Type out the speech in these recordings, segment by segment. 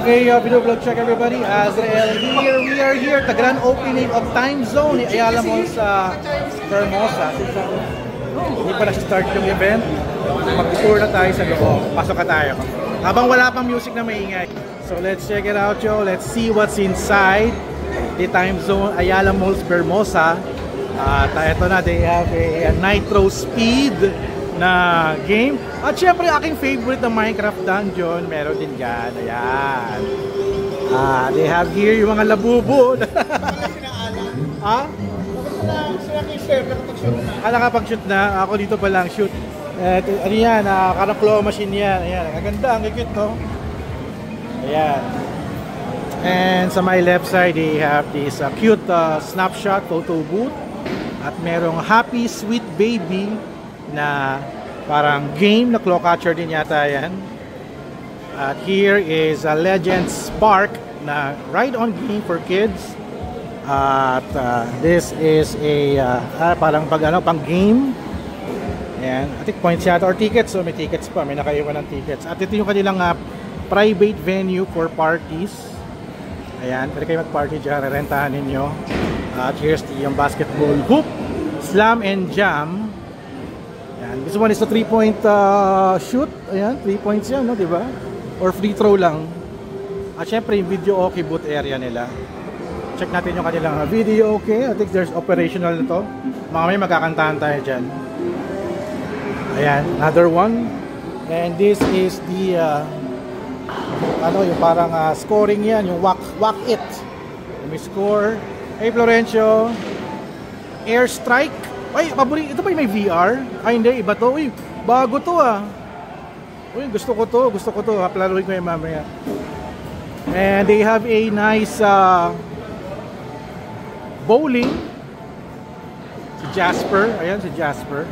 Okay, video vlog check everybody. Azrael here. We are here at the grand opening of Time Zone Ayala Mall sa Vermosa. Hindi pa na-start yung event. Mag-tour na tayo sa loob. Pasok ka tayo. Habang wala pang music na maingay. So let's check it out, yo. Let's see what's inside the Time Zone Ayala Mall Vermosa. At ito na, they have a Nitro Speed na game. At syempre, aking favorite na Minecraft Dungeon, meron din dyan. Ayan. They have here yung mga labubo. Ha? Nakapag-shoot na. Ako dito pa lang shoot. Ano yan? Karang claw machine yan. Ayan. Ang ganda. Ang cute, no? Ayan. And sa my left side, they have this cute snapshot photo booth. At merong Happy Sweet Baby na parang game na claw catcher din yata yan. At here is a Legends Spark na ride-on game for kids. At this is a parang pang game. Ayan, I think points yata or tickets. So may tickets pa, may nakaiwan ng tickets. At ito yung kanilang private venue for parties. Ayan, pwede kayo mag-party dyan, rerentahan ninyo. At here's yung basketball hoop, slam and jam. Ayan. This one is a 3-point shoot. Ayan, 3 points yan, no, diba? Or free throw lang. At syempre yung video okay booth area nila. Check natin yung kanilang video okay. I think there's operational na to. Mamaya magkakantahan tayo dyan. Ayan, another one. And this is the yung parang scoring yan, yung whack it. May score. Hey Florencio, Airstrike. Ay, paborito. Ito ba may VR? Ay, hindi. Iba to. Uy, bago to Uy, gusto ko to. Plaruin ko yung mamaya. And they have a nice bowling. Si Jasper. Ayan, si Jasper.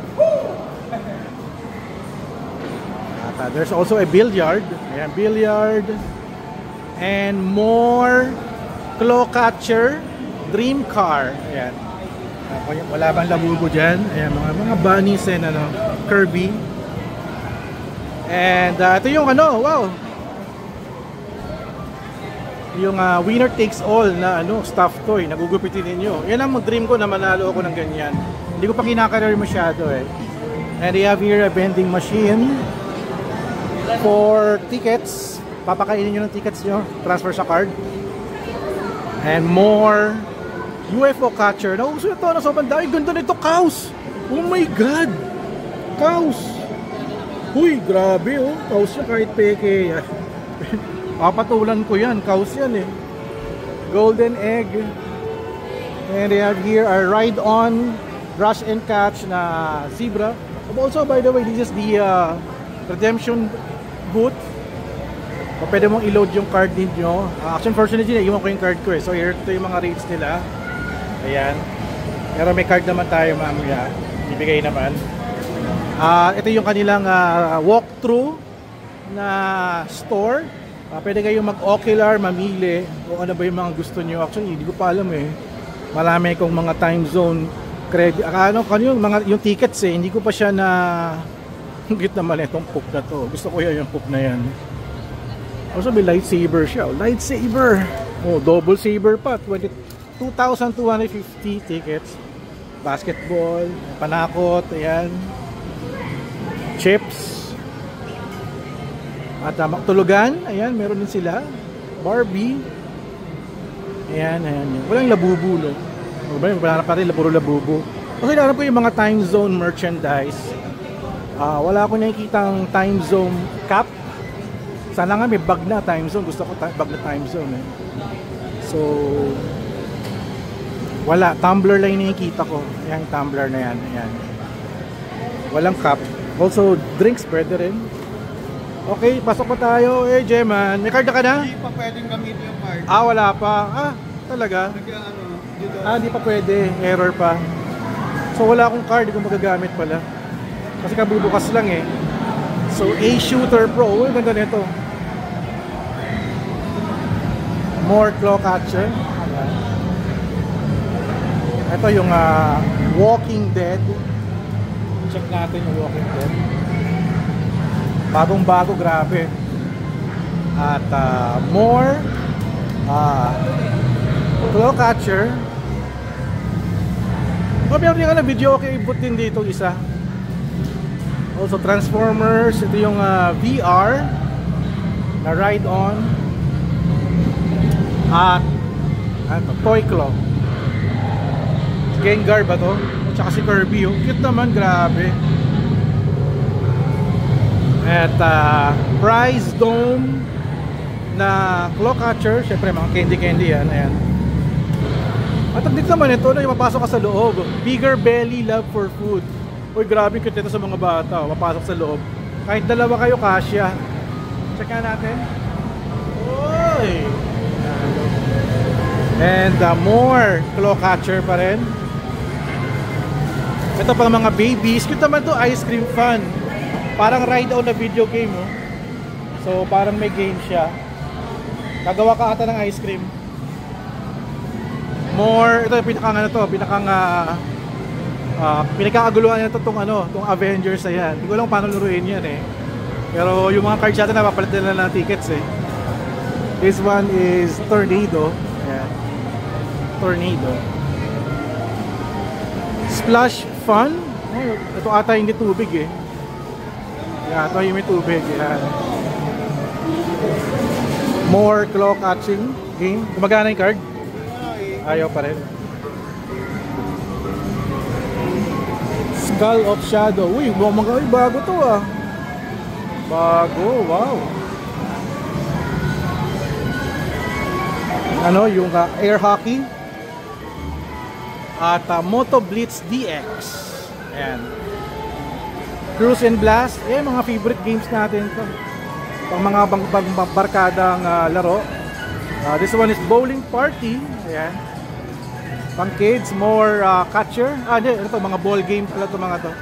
At there's also a billiard. Ayan, billiard. And more claw catcher. Dream car. Ayan. Wala bang labubo dyan? Ayan, mga bunnies and Kirby. And ito yung wow. Yung winner takes all na stuffed toy. Nagugupitin ninyo. Yan ang dream ko na manalo ako ng ganyan. Hindi ko pa kinakaroon masyado eh. And they have here a vending machine for tickets. Papakainin nyo ng tickets nyo. Transfer sa card. And more UFO catcher. Nauso ito na sobrang dahil. Ganda nito, cows. Oh my god. Cows. Huy, grabe Cows yan kahit peke. Papatulan ko yan. Cows yan eh. Golden egg. And they have here a ride-on rush and catch na zebra. Also, by the way, this is the redemption booth. O pwede mong i-load yung card ninyo. Unfortunately, iwan ko yung card ko eh. So here, ito yung mga rates nila. Ayan. Pero may card naman tayo mamaya. Ibigay naman. Ito yung kanilang walkthrough na store. Pwede kayong mag-ocular, mamili kung ano ba yung mga gusto nyo. Actually, hindi ko pa alam eh. Marami kong mga time zone credit. Yung tickets eh. Hindi ko pa siya na higit naman itong poop na to. Gusto ko yung poop na yan. Also may lightsaber siya. Lightsaber! Double saber pa. 2,250 tickets. Basketball, panakot, ayan. Chips. At tulugan, ayan, meron din sila. Barbie. Ayan. Walang labubo, no? Wala pa rin, puro labubo. Okay, naran po yung mga time zone merchandise. Wala akong nakikitang time zone cap. Sana nga may bag na time zone. Gusto ko bag na time zone eh. So wala, tumbler lang yung nakikita ko. Ayan, tumbler na yan. Ayan. Walang cup. Also, drinks pwede rin. Okay, pasok pa tayo. Jeman, may card na ka na? Hindi pa pwedeng gamitin yung card. Wala pa. Talaga? Hindi pa pwede. Error pa. So, wala akong card. Hindi ko magagamit pala. Kasi kabubukas lang eh. So, A-Shooter Pro. Uy, ganda nito. More claw catcher. Ito yung Walking Dead. Check natin yung Walking Dead. Bagong bago, grabe. At more claw catcher. Meron din na video, okay, ibut din dito isa. Also Transformers, ito yung VR na ride on. At ano, Toy Claw. Gengar ba to? At saka si Kirby, oh. Cute naman, grabe. At Prize Dome na claw catcher. Syempre mga candy yan. Ayan. At dito naman ito na yung mapasok ka sa loob. Bigger belly, love for food. Uy, grabe cute ito sa mga bata. Mapasok sa loob. Kahit dalawa kayo, kasya. Check natin. Uy! And more claw catcher pa rin. Ito pang mga babies. Cute naman to, ice cream fun. Parang ride on na video game, oh. So parang may game siya. Gagawa ka ata ng ice cream. More, ito yung pinakang ano to, pinakakaguluhan nito tong Avengers na yan. Hindi ko lang paano luruin yan eh. Pero yung mga cards natin napapalit nila ng tickets eh. This one is Tornado. Ayan. Tornado. Splash Fun. Oh, ito ata hindi tubig eh. Yan, ito yung may tubig. Yan. More claw catching game. Gumagana yung card? Ayaw pa rin. Skull of Shadow. Uy, bago to ah. Bago, wow. Ano, yung air hockey. At Moto Blitz DX. Ayan. Cruise and Blast. Mga favorite games natin to. Pang mga barkadang laro. This one is Bowling Party. Ayan. Pang kids, more catcher. Ito, mga ball game pala to mga to.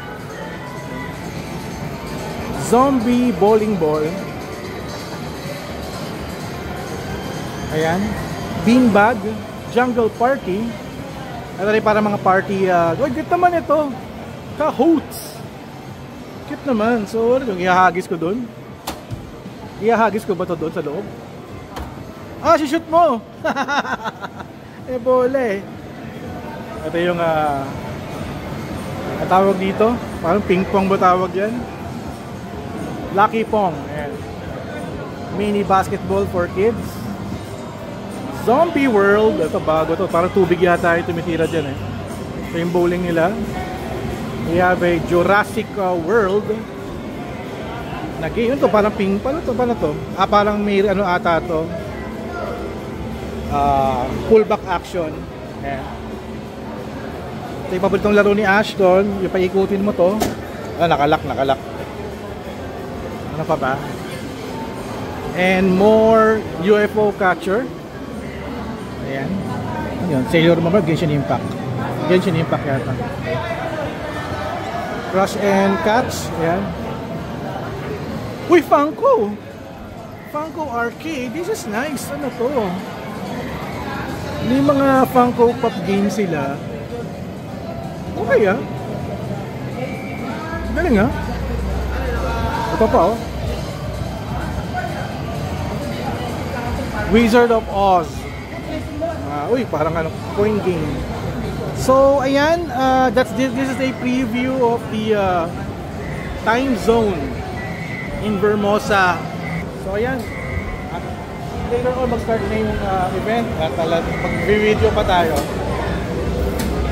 Zombie Bowling Ball. Ayan. Beanbag. Jungle Party. Ito rin para mga party. Cute naman ito. Kahoots. Cute naman. So, ano yung ihahagis ko dun? Ihahagis ko ba ito doon sa loob? Shoot mo! Bola eh. Ito yung tawag dito. Parang ping pong ba tawag yan? Lucky Pong. Ayan. Mini basketball for kids. Zombie World. Ito bago to. Parang tubig yata yung tumitira dyan eh. Ito yung bowling nila. We have a Jurassic World na game. Ito parang ping. Paano to? Parang may ano ata to. Pullback action. Ayan. Ito yung paboritong laro ni Ashton. Yung paikutin mo to. Nakalak. Ano pa ba? And more UFO catcher. Ayan. Ano yun? Sailor Moon, Genshin Impact. Genshin Impact yata. Crush and Catch. Ayan. Uy, Funko! Funko Arcade. This is nice. Ano to? May mga Funko Pop games sila. Okay ah. Galing ah. Ito pa oh. Wizard of Oz. Uy, parang ano, coin game. So, ayan, this is a preview of the time zone in Vermosa. So, ayan. At later on, mag-start na yung event at mag-video pa tayo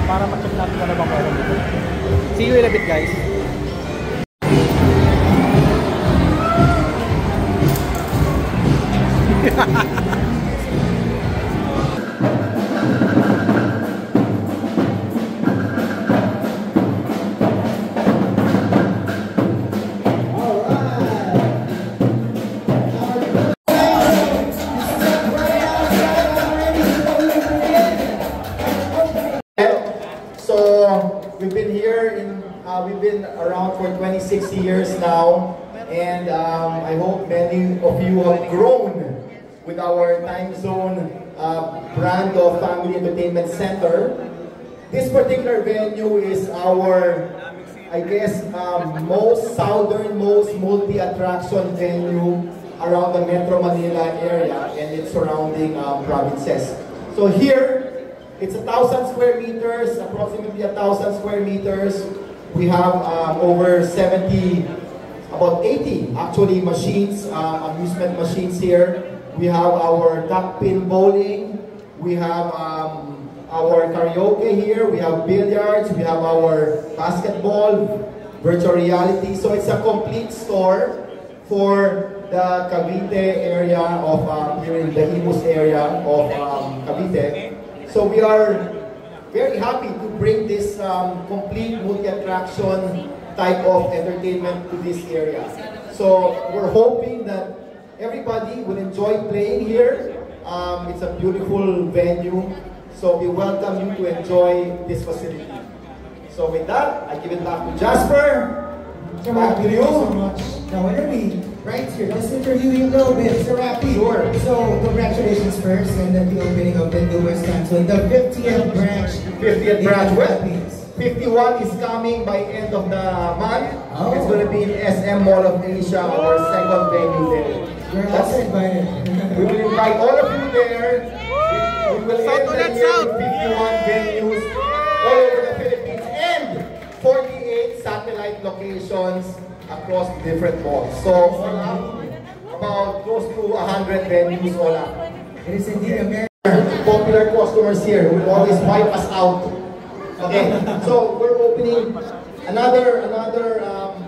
para ma-check natin ano bang meron dito. See you in a bit, guys. We've been around for 26 years now, and I hope many of you have grown with our time zone brand of Family Entertainment Center. This particular venue is our, I guess, most southernmost multi-attraction venue around the Metro Manila area and its surrounding provinces. So here, it's 1,000 square meters, approximately 1,000 square meters. We have over 70, about 80 actually machines, amusement machines here. We have our duck pin bowling. We have our karaoke here. We have billiards. We have our basketball, virtual reality. So it's a complete store for the Cavite area of, here in the Imus area of Cavite. So we are very happy to bring this complete multi-attraction type of entertainment to this area. So we're hoping that everybody will enjoy playing here. It's a beautiful venue. So we welcome you to enjoy this facility. So with that, I give it back to Jasper. Back to you. Thank you so much. Now, whenever we right here, just interview you a little bit. So, Rafi, Sure. So, congratulations first, and then the opening of the West Canton, the 50th branch. 50th branch. Well, Philippines. 51 is coming by end of the month. Oh. It's going to be in SM Mall of Asia, our second venue there. We're also invited. We will invite all of you there. We will end the year with 51 venues all over the Philippines and 48 satellite locations across different malls. So all up, about close to 100 venues all up. It is indeed a very Popular customers here will always wipe us out. Okay, so we're opening another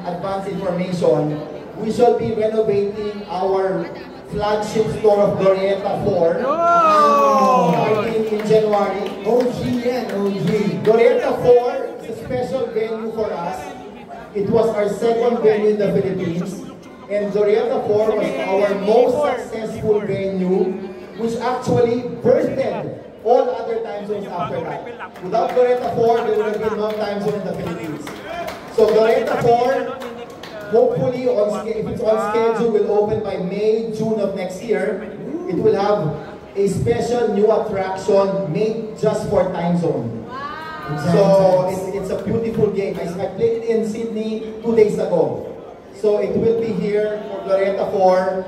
advanced information. We shall be renovating our flagship store of Glorieta 4 starting in January. OG. Glorieta 4 is a special venue for us. It was our second venue in the Philippines, and Glorieta 4 was our most successful venue, which actually bursted all other time zones after that. Without Glorieta 4, there would have been no time zone in the Philippines. So Glorieta 4, hopefully, if it's on schedule, will open by May, June of next year. It will have a special new attraction made just for time zone. So it's a beautiful game. I played it in Sydney 2 days ago. So it will be here for Glorieta 4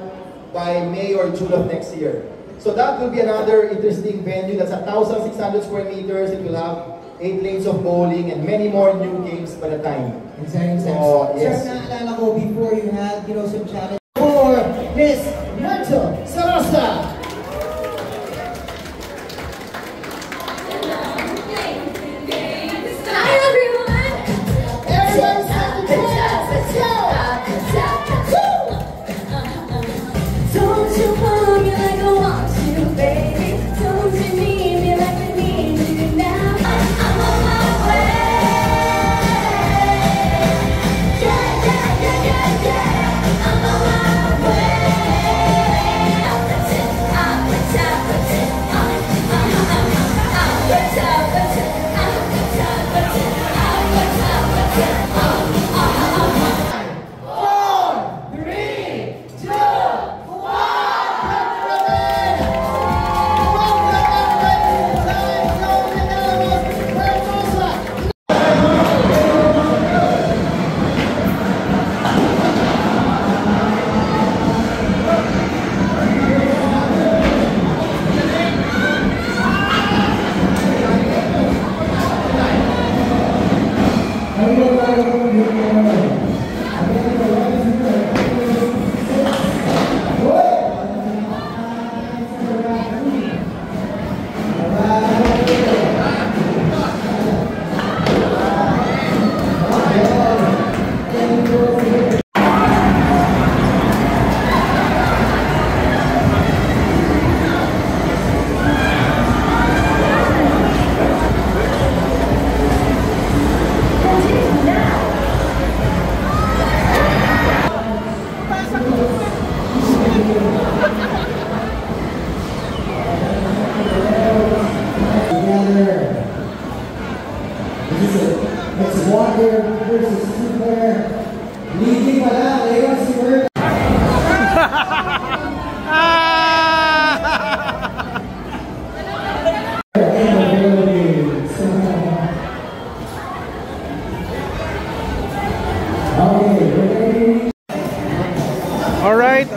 by May or June of next year. So that will be another interesting venue. That's 1,600 square meters. It will have 8 lanes of bowling and many more new games by the time. Exciting. So, yes. Sir, naalala ko before you had, some challenge for Miss Myrtle Sarosa. Hi everyone! Everyone's happy to Don't you want me like I want you, baby? Don't you need me like I need you now? I'm on my way. Yeah. I'm on my way. I'll put it.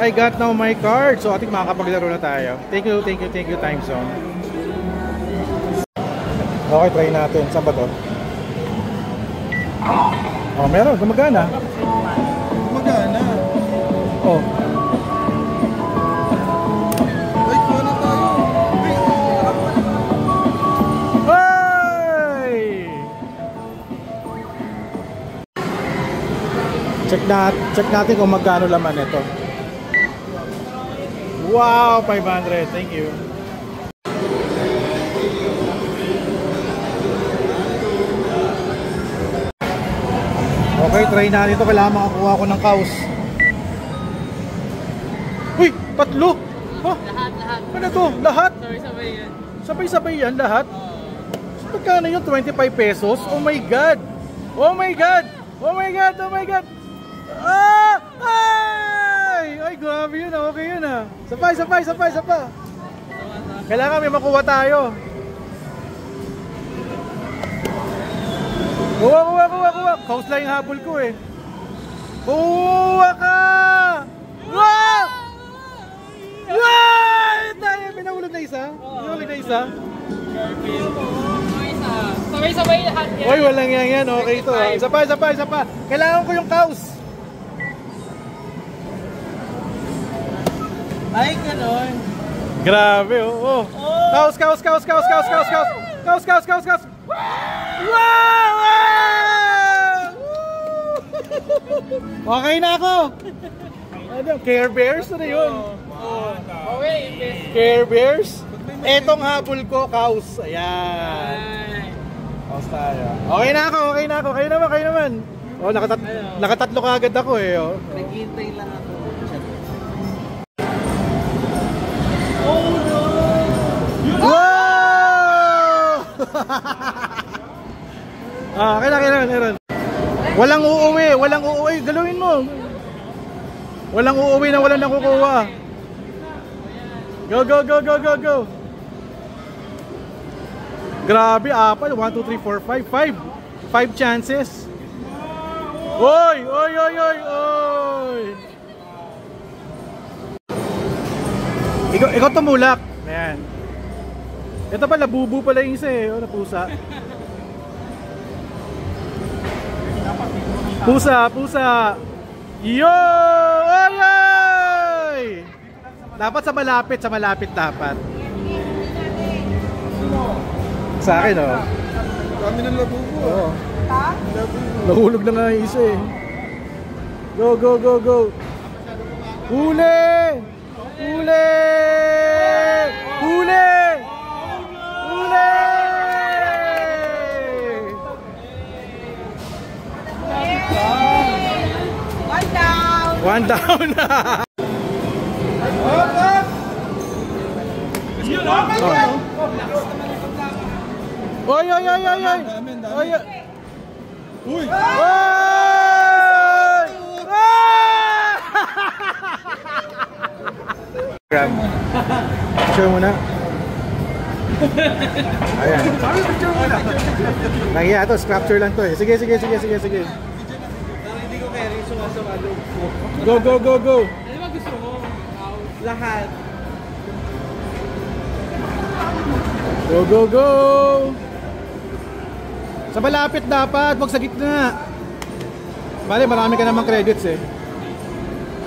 I got now my card. So ating makakapaglaro na tayo. Thank you Time Zone. Okay, try natin. Saan ba to? Oh, meron. Gumagana. Gumagana. Oh. Ay, kuha na tayo. Hey! Check natin kung magkano laman ito. Wow, 500. Thank you. Okay, try na dito. Kailangan makakuha ko ng cows. Uy, tatlo! Oh, Lahat. ano to? Lahat? Sabay-sabay yan. Sabay-sabay yan lahat? So, magkano yun? 25 pesos? Oh my God! Oh my God! Oh my God! Oh my God! Ah! Ay! Ay, grabe yun. Okay yun ah. Sapay! Kailangan may makuha tayo. Kuha! Cows lang yung habol ko eh. Kuha ka! Wow! Wow! Tayo, pinahulog na isa? Pinahulog na isa? Sabay-sabay lahat yan. Oy, walang yan. Okay ito ah. Isa pa. Kailangan ko yung cows. Ay, ganon. Grabe oh. Cows. Wow! Okay na ako. Ano, Care Bears na yun. Okay, best. Care Bears. Etong habol ko, cows. Ayan. Cows tayo. Okay na ako. Kayo naman. Oh, nakatatlo ka agad ako eh. Oh. Naghihintay lang ako. Wow! Kailangan. Walang uuwi. Galawin mo. Walang uuwi na walang nakukuha. Go. Grabe, 4. 1, 2, 3, 4, 5. 5 chances. Oy! Ikaw tumulak. Ayan. Ito pala, bubu pala yung isa eh. O, napusa. Pusa. Yo! Ay! Dapat sa malapit dapat. Sa akin, oh. Kami ng labubo. Oo. Nahulog na nga yung isa eh. Go. Huli! One down na. Oy. Uy! Grab. Show muna. Ayan. Nahiya to, scrapture lang to eh. Sige. Hindi ko carry, sumasawalo. Go. Ano ba gusto mo? Lahat. Go. Sa malapit dapat, wag sa gitna. Bale, marami ka namang credits eh.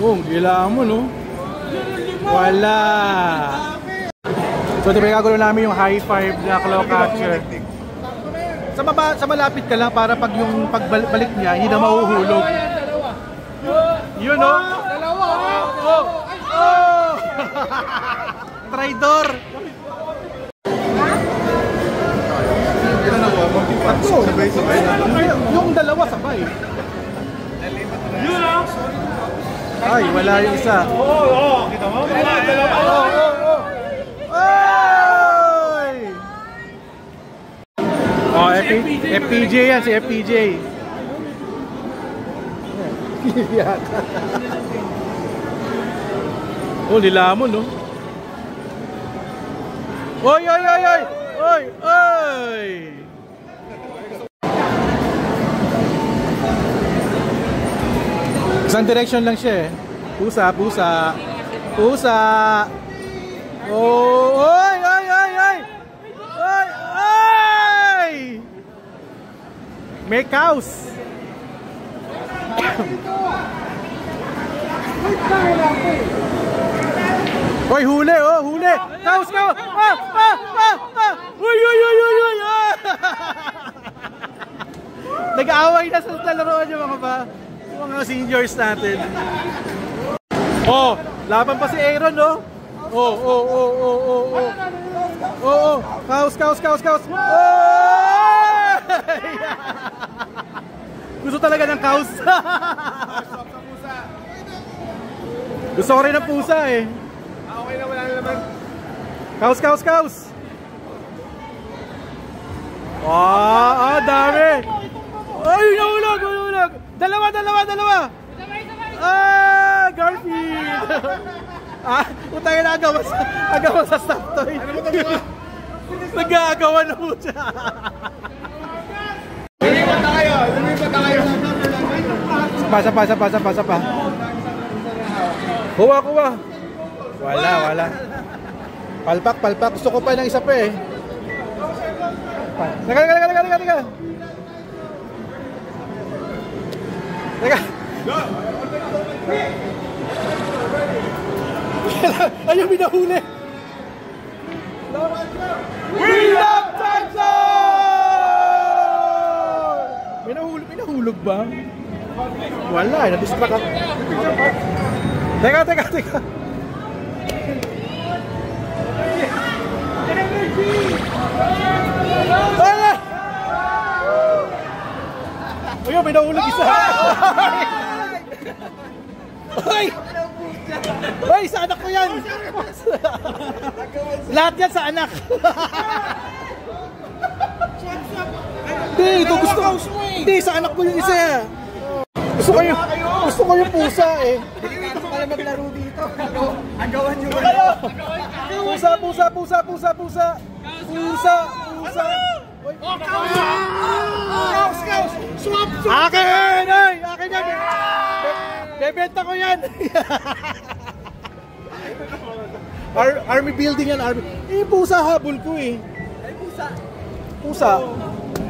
Oh, gila mo no. Wala. So, ito may gagawin namin yung high five na claw catcher. Sa malapit ka lang para pag yung pagbalik niya, hindi na mahuhulog. Yun no? Dalawa! Oh! Traidor! Tatlo. Sabay na. Yung dalawa sabay. Yun ah! Ay, wala yung isa. Oo. Kita mo? Oo. Ay! Oh, FPJ yan, si FPJ. Oh, nilamon, no? Oy! Isang direction lang siya eh. Pusa. Pusa. Oh, oy, oy, oy, oy. Oy, oy. May cows. Oy, huli, oh, huli. Cows, cows. Uy, uy, uy, uy, uy. Nag-aaway na sa laruan yung mga seniors natin. Oh, laban pa si Aaron, no? Oh, oh, oh, oh, oh, oh. Oh, oh. Cows, cows, cows, cows. Oh! Gusto talaga ng cows. Gusto ko rin ng pusa eh. Okay na, wala na naman. Cows, cows, cows. Dami. Ay, nahulog, nahulog. Dalawa, dalawa, dalawa. Garfield. Utangin na agawan sa stop toy. Nag-aagawan na po siya. Lumipat na kayo, lumipat na kayo. Sapa. Kuha. Wala. Palpak. Gusto ko pa ng isa pa eh. Teka. Ayaw, binahuli. We love time zone! Pinahulog ba? Wala, na-distract ako. Teka. Wala! Ayun, pinahulog isa. Hoy, sa anak ko yan. Lahat yan sa anak. Hindi, ito gusto ko. Hindi, sa anak ko yung isa. Gusto ko yung pusa eh. Hindi ko pala maglaro dito. Agawan nyo. Pusa. Cows! Swap! Akin yan. Bebenta ko yan. Army building yan, army. Pusa habol ko eh. Ay, pusa. Pusa.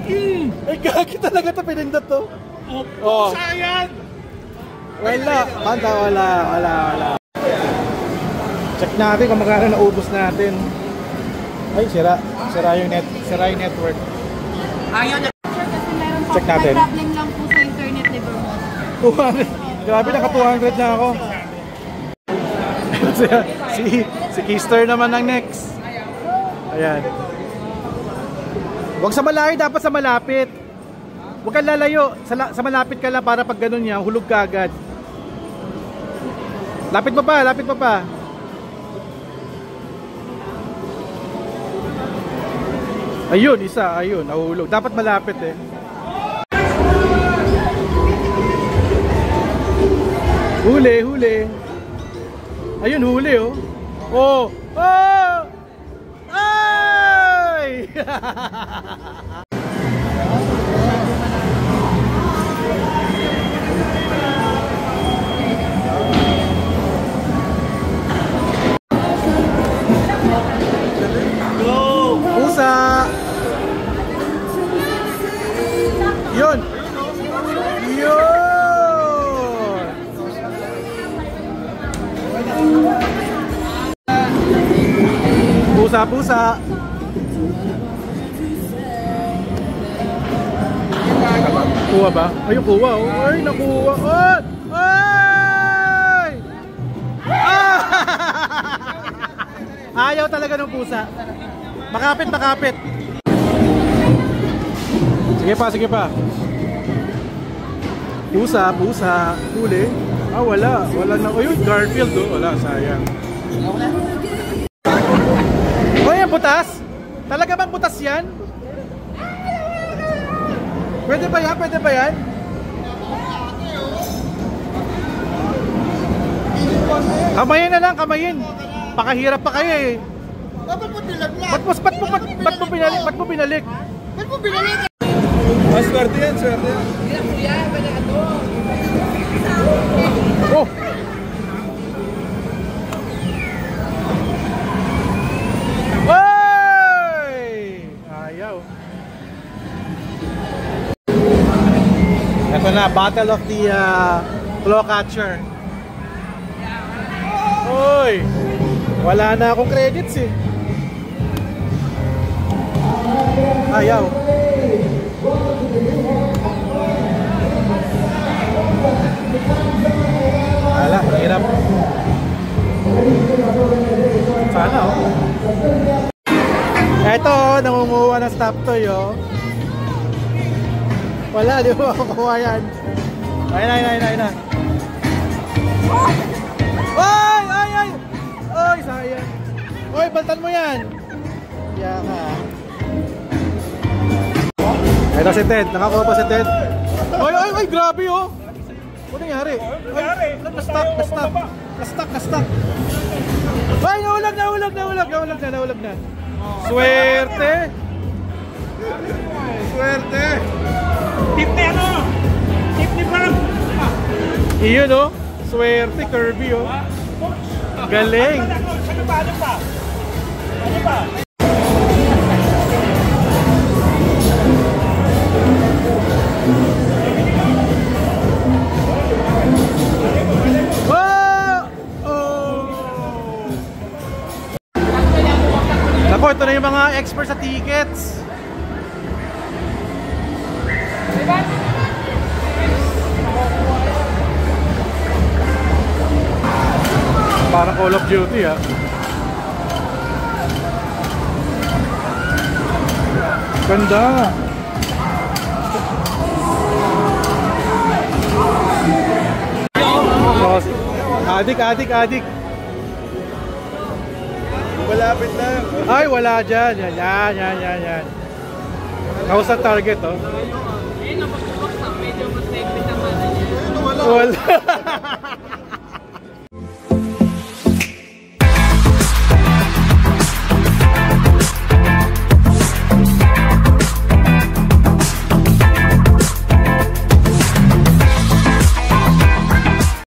Ay, gagi talaga ito, pinindot to. Oh. Pusa yan! Wala. Check natin kung magkano naubos natin. Ay, sira yung network. Ayaw na. Check natin. Problem lang po sa internet ni Vermont. Grabe, naka 200 na ako. si Kister naman ang next. Ayan. Huwag sa malayo, dapat sa malapit. Huwag kang lalayo. Sa malapit ka lang para pag ganun niya, hulog ka agad. Lapit pa pa. Ayun, isa. Ayun, nahulog. Dapat malapit eh. Huli. Ayun, huli oh. Oh! Ay! Pusa! Yun! Pusa. Kuha ba? Ayun, kuha. Ay, nakuha. Ay! Ayaw talaga ng pusa. Makapit. Sige pa. Pusa. Huli. Wala na. Ayun, Garfield oh. Wala, sayang. Yan, butas? Talaga bang butas yan? Pwede ba yan? Kamayin na lang. Pakahirap pa kayo eh. Dapat mo nilaglag. Ba't mo binalik? Swerte yan. Oh! Ito na, Battle of the Claw Catcher. Uy! Wala na akong credits eh. Ayaw. Wala, hirap. Sana oh. Eto, nangunguha ng stop toy oh. Wala, di ba makukuha yan? Ayun na. Oy! Ay! Oy, sayang. Oy, bantan mo yan. Kaya ka. Ito si Ted, nakakuha pa si Ted. Oy, grabe oh. Ano nangyari? Ay, na-stuck. Ay, nahulag na. Swerte. Tip na ano? Tip ni parang. Iyon oh. Swerte, Kirby oh. Galing. Ano pa? Nako, ito na yung mga expert sa tickets. Parang Call of Duty ah. Ganda. Adik. Malapit lang. Ay, wala dyan. Yan. Nakaw sa target, oh. Eh, napagpapaksa. Medyo mas naipit naman. Wala.